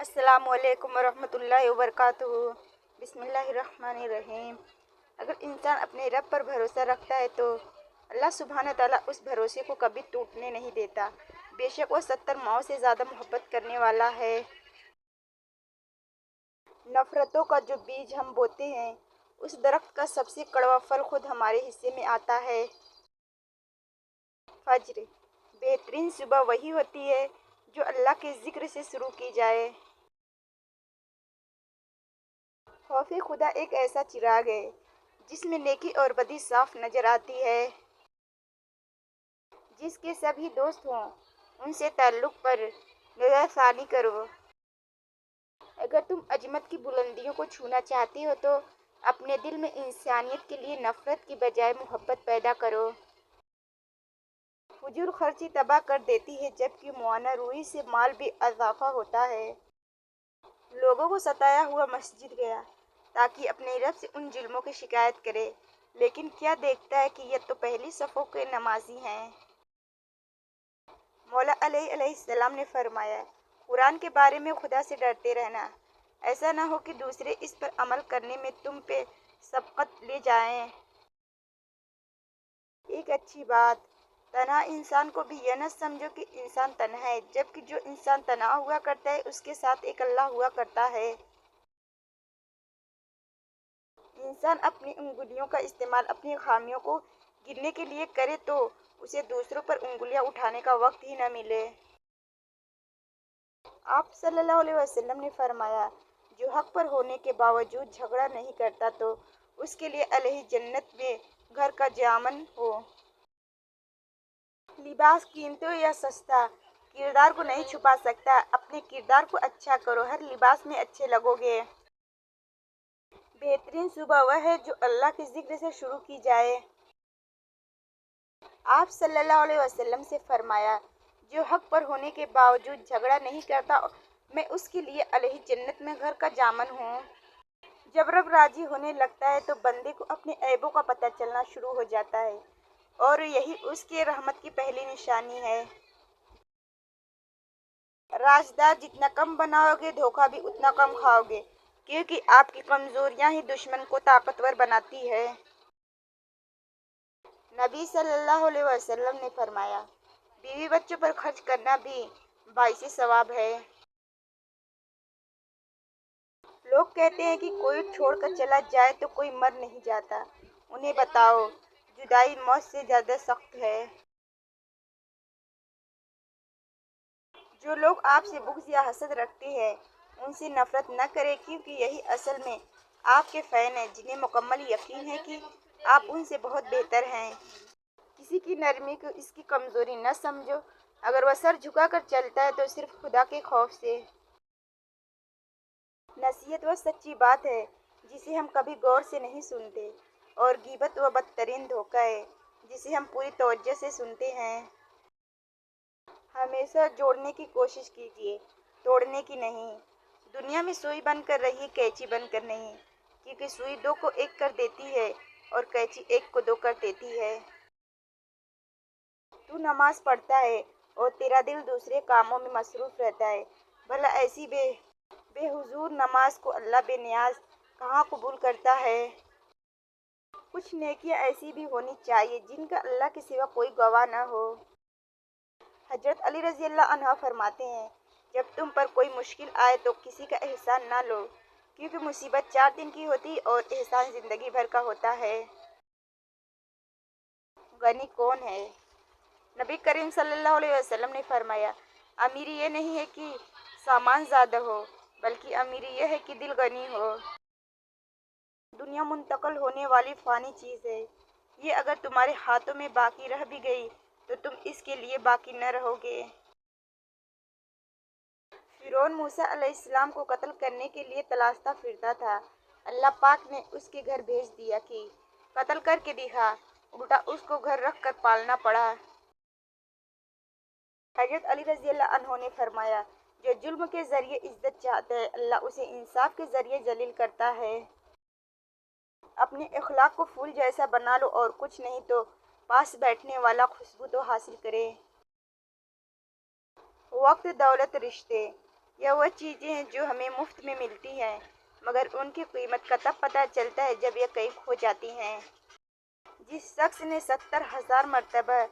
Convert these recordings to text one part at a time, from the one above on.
السلام علیکم ورحمۃ اللہ وبرکاتہ۔ بسم اللہ الرحمن الرحیم۔ اگر انسان اپنے رب پر بھروسہ رکھتا ہے تو اللہ سبحانہ تعالیٰ اس بھروسے کو کبھی ٹوٹنے نہیں دیتا۔ بے شک وہ 70 ماؤں سے زیادہ محبت کرنے والا ہے۔ نفرتوں کا جو بیج ہم بوتے ہیں، اس درخت کا سب سے کڑوا پھل خود ہمارے حصے میں آتا ہے۔ فجر، بہترین صبح وہی ہوتی ہے جو اللہ کے ذکر سے شروع کی جائے۔ خوف خدا ایک ایسا چراغ ہے جس میں نیکی اور بدی صاف نظر آتی ہے۔ جس کے سبھی دوست ہوں ان سے تعلق پر نظر ثانی کرو۔ اگر تم عظمت کی بلندیوں کو چھونا چاہتے ہو تو اپنے دل میں انسانیت کے لیے نفرت کی بجائے محبت پیدا کرو۔ فضول خرچی تباہ کر دیتی ہے جبکہ معانہ روئی سے مال بھی اضافہ ہوتا ہے۔ لوگوں کو ستایا ہوا مسجد گیا تاکہ اپنے رب سے ان ظلموں کی شکایت کرے، لیکن کیا دیکھتا ہے کہ یہ تو پہلی صفوں کے نمازی ہیں۔ مولا علیہ السلام نے فرمایا، قرآن کے بارے میں خدا سے ڈرتے رہنا، ایسا نہ ہو کہ دوسرے اس پر عمل کرنے میں تم پہ سبقت لے جائیں۔ ایک اچھی بات، تنہا انسان کو بھی یہ نہ سمجھو کہ انسان تنہا ہے، جبکہ جو انسان تنہا ہوا کرتا ہے اس کے ساتھ ایک اللہ ہوا کرتا ہے۔ انسان اپنی انگلیوں کا استعمال اپنی خامیوں کو گننے کے لیے کرے تو اسے دوسروں پر انگلیاں اٹھانے کا وقت ہی نہ ملے۔ آپ صلی اللہ علیہ وسلم نے فرمایا، جو حق پر ہونے کے باوجود جھگڑا نہیں کرتا تو اس کے لیے الہی جنت میں گھر کا ضامن ہو۔ لباس قیمتی ہو یا سستا، کردار کو نہیں چھپا سکتا۔ اپنے کردار کو اچھا کرو، ہر لباس میں اچھے لگو گے۔ بہترین صبح وہ ہے جو اللہ کے ذکر سے شروع کی جائے۔ آپ صلی اللہ علیہ وسلم سے فرمایا، جو حق پر ہونے کے باوجود جھگڑا نہیں کرتا میں اس کے لیے الہی جنت میں گھر کا ضامن ہوں۔ جب رب راضی ہونے لگتا ہے تو بندے کو اپنے عیبوں کا پتہ چلنا شروع ہو جاتا ہے اور یہی اس کے رحمت کی پہلی نشانی ہے۔ رازدار جتنا کم بناؤ گے دھوکہ بھی اتنا کم کھاؤ گے، کیونکہ آپ کی کمزوریاں ہی دشمن کو طاقتور بناتی ہے۔ نبی صلی اللہ علیہ وسلم نے فرمایا، بیوی بچوں پر خرچ کرنا بھی باعث ثواب ہے۔ لوگ کہتے ہیں کہ کوئی چھوڑ کر چلا جائے تو کوئی مر نہیں جاتا، انہیں بتاؤ جدائی موت سے زیادہ سخت ہے۔ جو لوگ آپ سے بغض یا حسد رکھتے ہیں ان سے نفرت نہ کریں، کیونکہ یہی اصل میں آپ کے فین ہیں جنہیں مکمل یقین ہے کہ آپ ان سے بہت بہتر ہیں۔ کسی کی نرمی کو اس کی کمزوری نہ سمجھو، اگر وہ سر جھکا کر چلتا ہے تو صرف خدا کے خوف سے۔ نصیحت وہ سچی بات ہے جسے ہم کبھی غور سے نہیں سنتے، اور غیبت وہ بدترین دھوکہ ہے جسے ہم پوری توجہ سے سنتے ہیں۔ ہمیشہ جوڑنے کی کوشش کیجیے، توڑنے کی نہیں۔ دنیا میں سوئی بن کر رہیے، قینچی بن کر نہیں، کیونکہ سوئی دو کو ایک کر دیتی ہے اور قینچی ایک کو دو کر دیتی ہے۔ تو نماز پڑھتا ہے اور تیرا دل دوسرے کاموں میں مصروف رہتا ہے، بھلا ایسی بے حضور نماز کو اللہ بے نیاز کہاں قبول کرتا ہے؟ کچھ نیکیاں ایسی بھی ہونی چاہیے جن کا اللہ کے سوا کوئی گواہ نہ ہو۔ حضرت علی رضی اللہ عنہ فرماتے ہیں، جب تم پر کوئی مشکل آئے تو کسی کا احسان نہ لو، کیونکہ مصیبت 4 دن کی ہوتی اور احسان زندگی بھر کا ہوتا ہے۔ غنی کون ہے؟ نبی کریم صلی اللہ علیہ وسلم نے فرمایا، امیری یہ نہیں ہے کہ سامان زیادہ ہو، بلکہ امیری یہ ہے کہ دل غنی ہو۔ دنیا منتقل ہونے والی فانی چیز ہے، یہ اگر تمہارے ہاتھوں میں باقی رہ بھی گئی تو تم اس کے لیے باقی نہ رہو گے۔ فرعون موسیٰ علیہ السلام کو قتل کرنے کے لیے تلاشتا پھرتا تھا، اللہ پاک نے اس کے گھر بھیج دیا کہ قتل کر کے دکھا، الٹا اس کو گھر رکھ کر پالنا پڑا۔ حضرت علی رضی اللہ عنہ نے فرمایا، جو ظلم کے ذریعے عزت چاہتا ہے اللہ اسے انصاف کے ذریعے ذلیل کرتا ہے۔ اپنے اخلاق کو پھول جیسا بنا لو اور کچھ نہیں تو پاس بیٹھنے والا خوشبو تو حاصل کرے۔ وقت، دولت، رشتے، یہ وہ چیزیں ہیں جو ہمیں مفت میں ملتی ہیں، مگر ان کی قیمت کا تب پتہ چلتا ہے جب یہ کہیں کھو جاتی ہیں۔ جس شخص نے 70,000 مرتبہ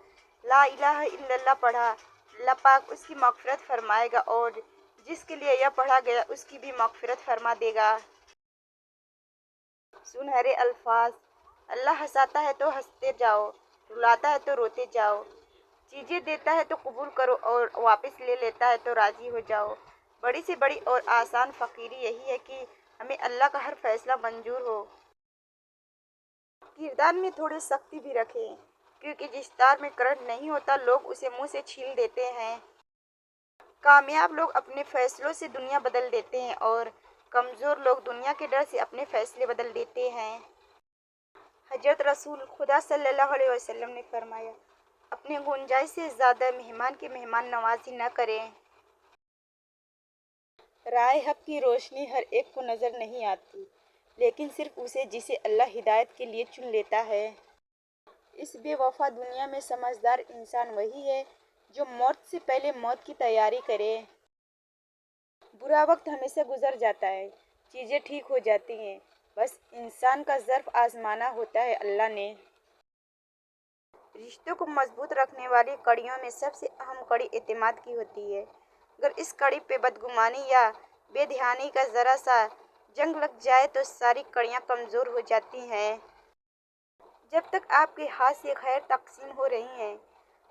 لا الہ الا اللہ پڑھا، اللہ پاک اس کی مغفرت فرمائے گا، اور جس کے لیے یہ پڑھا گیا اس کی بھی مغفرت فرما دے گا۔ سنہرے الفاظ: اللہ ہنساتا ہے تو ہنستے جاؤ، رلاتا ہے تو روتے جاؤ، چیزیں دیتا ہے تو قبول کرو اور واپس لے لیتا ہے تو راضی ہو جاؤ۔ بڑی سے بڑی اور آسان فقیری یہی ہے کہ ہمیں اللہ کا ہر فیصلہ منظور ہو۔ کردار میں تھوڑی سختی بھی رکھیں، کیونکہ جس تار میں کرنٹ نہیں ہوتا لوگ اسے منہ سے چھین دیتے ہیں۔ کامیاب لوگ اپنے فیصلوں سے دنیا بدل دیتے ہیں اور کمزور لوگ دنیا کے ڈر سے اپنے فیصلے بدل دیتے ہیں۔ حضرت رسول خدا صلی اللہ علیہ وسلم نے فرمایا، اپنے گنجائش سے زیادہ مہمان کی مہمان نوازی نہ کریں۔ راہ حق کی روشنی ہر ایک کو نظر نہیں آتی، لیکن صرف اسے جسے اللہ ہدایت کے لیے چن لیتا ہے۔ اس بے وفا دنیا میں سمجھدار انسان وہی ہے جو موت سے پہلے موت کی تیاری کرے۔ برا وقت ہمیشہ گزر جاتا ہے، چیزیں ٹھیک ہو جاتی ہیں، بس انسان کا ظرف آزمانا ہوتا ہے۔ اللہ نے رشتوں کو مضبوط رکھنے والی کڑیوں میں سب سے اہم کڑی اعتماد کی ہوتی ہے۔ اگر اس کڑی پہ بدگمانی یا بے دھیانی کا ذرا سا جنگ لگ جائے تو ساری کڑیاں کمزور ہو جاتی ہیں۔ جب تک آپ کے ہاتھ سے خیر تقسیم ہو رہی ہے،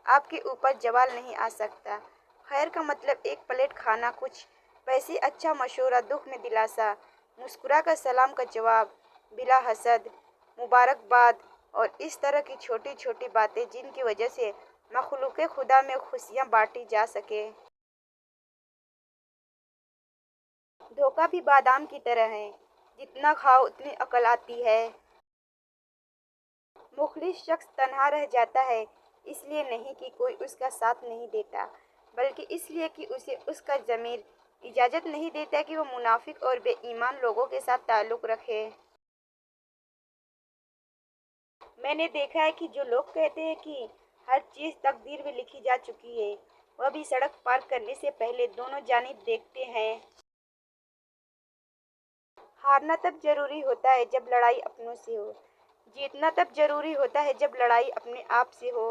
آپ کے اوپر زوال نہیں آ سکتا۔ خیر کا مطلب ایک پلیٹ کھانا، کچھ پیسے، اچھا مشورہ، دکھ میں دلاسا، مسکرا کر سلام کا جواب، بلا حسد، مبارکباد، اور اس طرح کی چھوٹی چھوٹی باتیں جن کی وجہ سے مخلوق خدا میں خوشیاں بانٹی جا سکے۔ دھوکہ بھی بادام کی طرح ہے، جتنا کھاؤ اتنی عقل آتی ہے۔ مخلص شخص تنہا رہ جاتا ہے اس لیے نہیں کہ کوئی اس کا ساتھ نہیں دیتا، بلکہ اس لیے کہ اسے اس کا ضمیر اجازت نہیں دیتا کہ وہ منافق اور بے ایمان لوگوں کے ساتھ تعلق رکھے۔ میں نے دیکھا ہے کہ جو لوگ کہتے ہیں کہ ہر چیز تقدیر میں لکھی جا چکی ہے، وہ بھی سڑک پار کرنے سے پہلے دونوں جانب دیکھتے ہیں۔ ہارنا تب ضروری ہوتا ہے جب لڑائی اپنوں سے ہو، جیتنا تب ضروری ہوتا ہے جب لڑائی اپنے آپ سے ہو۔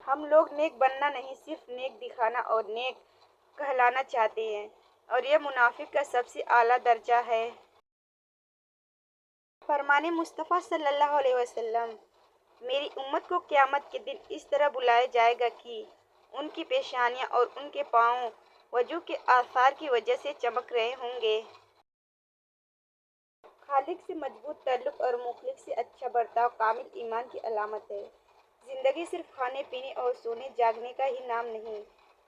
ہم لوگ نیک بننا نہیں، صرف نیک دکھانا اور نیک کہلانا چاہتے ہیں، اور یہ منافق کا سب سے اعلیٰ درجہ ہے۔ فرمان مصطفیٰ صلی اللہ علیہ وسلم: میری امت کو قیامت کے دن اس طرح بلایا جائے گا کہ ان کی پیشانیاں اور ان کے پاؤں وضو کے آثار کی وجہ سے چمک رہے ہوں گے۔ خالق سے مضبوط تعلق اور مخلوق سے اچھا برتاؤ کامل ایمان کی علامت ہے۔ زندگی صرف کھانے پینے اور سونے جاگنے کا ہی نام نہیں،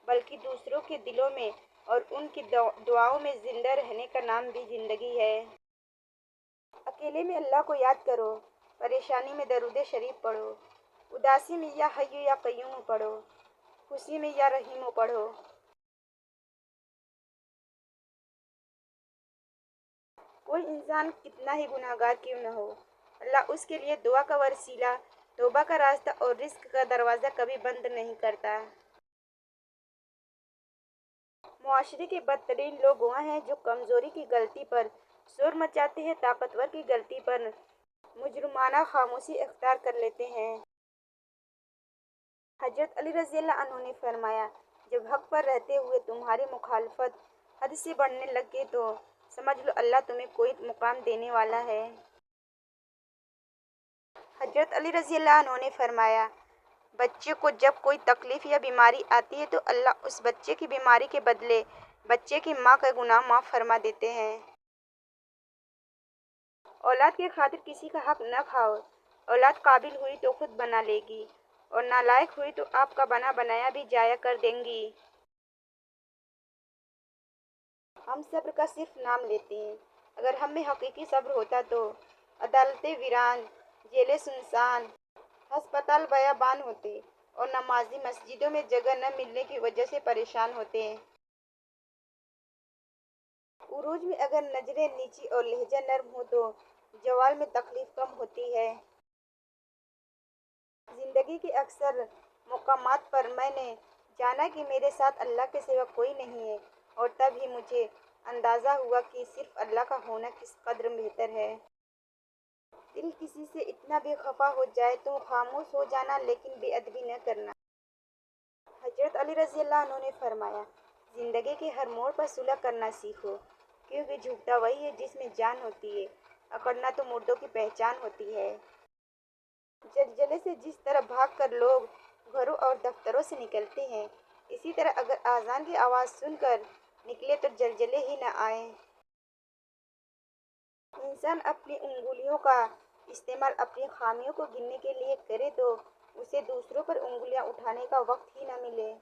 بلکہ دوسروں کے دلوں میں اور ان کی دعاؤں میں زندہ رہنے کا نام بھی زندگی ہے۔ اکیلے میں اللہ کو یاد کرو، پریشانی میں درود شریف پڑھو، اداسی میں یا حی یا قیوم پڑھو، خوشی میں یا رحیم پڑھو۔ کوئی انسان کتنا ہی گنہگار کیوں نہ ہو، اللہ اس کے لیے دعا کا وسیلہ، توبہ کا راستہ اور رزق کا دروازہ کبھی بند نہیں کرتا۔ معاشرے کے بدترین لوگ وہ ہیں جو کمزوری کی غلطی پر شور مچاتے ہیں، طاقتور کی غلطی پر مجرمانہ خاموشی اختیار کر لیتے ہیں۔ حضرت علی رضی اللہ عنہ نے فرمایا، جب حق پر رہتے ہوئے تمہاری مخالفت حد سے بڑھنے لگے تو سمجھ لو اللہ تمہیں کوئی مقام دینے والا ہے۔ حضرت علی رضی اللہ عنہ نے فرمایا، بچے کو جب کوئی تکلیف یا بیماری آتی ہے تو اللہ اس بچے کی بیماری کے بدلے بچے کی ماں کا گناہ معاف فرما دیتے ہیں۔ اولاد کی خاطر کسی کا حق نہ کھاؤ، اولاد قابل ہوئی تو خود بنا لے گی، اور نالائق ہوئی تو آپ کا بنا بنایا بھی ضائع کر دیں گی۔ ہم صبر کا صرف نام لیتے ہیں، اگر ہم میں حقیقی صبر ہوتا تو عدالتیں ویران، جیلیں سنسان، ہسپتال بیابان ہوتے، اور نمازی مسجدوں میں جگہ نہ ملنے کی وجہ سے پریشان ہوتے ہیں۔ عروج میں اگر نظریں نیچی اور لہجہ نرم ہو تو زوال میں تکلیف کم ہوتی ہے۔ زندگی کے اکثر مقامات پر میں نے جانا کہ میرے ساتھ اللہ کے سوا کوئی نہیں ہے، اور تب ہی مجھے اندازہ ہوا کہ صرف اللہ کا ہونا کس قدر بہتر ہے۔ دل کسی سے اتنا بے خفا ہو جائے تو خاموش ہو جانا، لیکن بے ادبی نہ کرنا۔ حضرت علی رضی اللہ عنہ نے فرمایا، زندگی کے ہر موڑ پر صلح کرنا سیکھو، کیونکہ جھوٹا وہی ہے جس میں جان ہوتی ہے، اکڑنا تو مردوں کی پہچان ہوتی ہے۔ زلزلے سے جس طرح بھاگ کر لوگ گھروں اور دفتروں سے نکلتے ہیں، اسی طرح اگر اذان کی آواز سن کر نکلے تو زلزلے ہی نہ آئیں۔ انسان اپنی انگلیوں کا استعمال اپنی خامیوں کو گننے کے لیے کرے تو اسے دوسروں پر انگلیاں اٹھانے کا وقت ہی نہ ملے۔